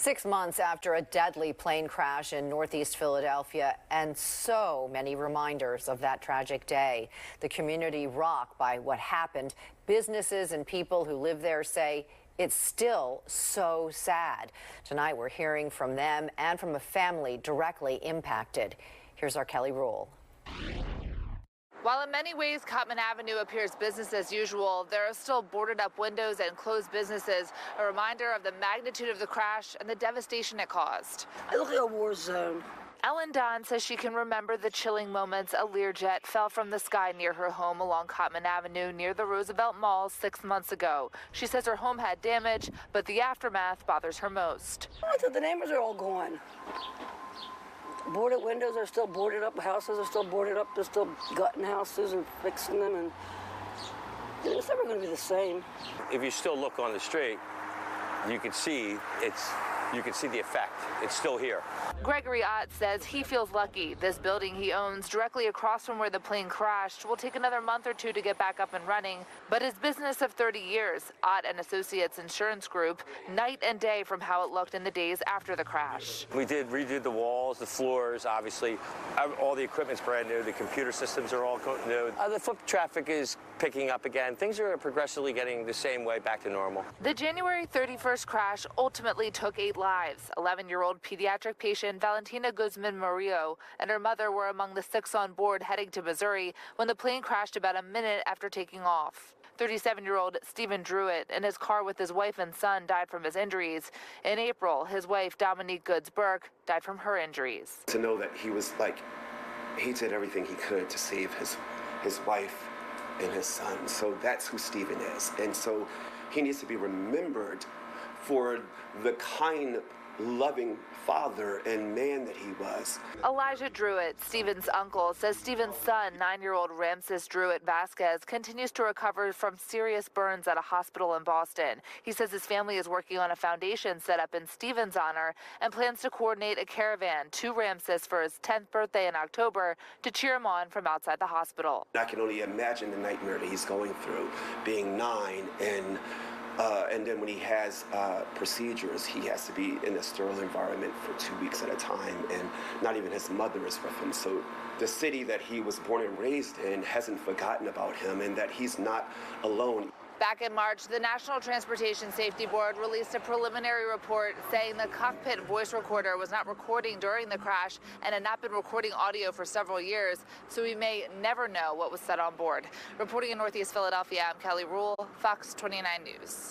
6 months after a deadly plane crash in Northeast Philadelphia, and so many reminders of that tragic day. The community rocked by what happened. Businesses and people who live there say it's still so sad. Tonight we're hearing from them and from a family directly impacted. Here's our Kelly Rule. While in many ways Cotman Avenue appears business as usual, there are still boarded up windows and closed businesses, a reminder of the magnitude of the crash and the devastation it caused. It looked like a war zone. Ellen Don says she can remember the chilling moments a Learjet fell from the sky near her home along Cotman Avenue near the Roosevelt Mall 6 months ago. She says her home had damage, but the aftermath bothers her most. I thought the neighbors are all gone. Boarded windows are still boarded up, houses are still boarded up, they're still gutting houses and fixing them, and it's never going to be the same. If you still look on the street, you can see the effect. It's still here. Gregory Ott says he feels lucky. This building he owns directly across from where the plane crashed will take another month or two to get back up and running. But his business of 30 years, Ott and Associates Insurance Group, night and day from how it looked in the days after the crash. We redid the walls, the floors, obviously. All the equipment's brand new. The computer systems are all new. The foot traffic is picking up again. Things are progressively getting the same way back to normal. The January 31st crash ultimately took 8 lives. 11-year-old pediatric patient Valentina Guzman Murillo and her mother were among the 6 on board heading to Missouri when the plane crashed about a minute after taking off. 37-year-old Stephen Druitt in his car with his wife and son died from his injuries. In April, his wife Dominique Goods-Burke died from her injuries. To know that he did everything he could to save his wife and his son. So that's who Stephen is. And so he needs to be remembered for the kind, loving father and man that he was. Elijah Druitt, Stephen's uncle, says Stephen's son, 9-year-old Ramses Druitt Vasquez, continues to recover from serious burns at a hospital in Boston. He says his family is working on a foundation set up in Stephen's honor and plans to coordinate a caravan to Ramses for his 10th birthday in October to cheer him on from outside the hospital. I can only imagine the nightmare that he's going through, being 9 and then when he has procedures, he has to be in a sterile environment for 2 weeks at a time, and not even his mother is with him. So the city that he was born and raised in hasn't forgotten about him, and that he's not alone. Back in March, the National Transportation Safety Board released a preliminary report saying the cockpit voice recorder was not recording during the crash and had not been recording audio for several years, so we may never know what was said on board. Reporting in Northeast Philadelphia, I'm Kelly Rule, Fox 29 News.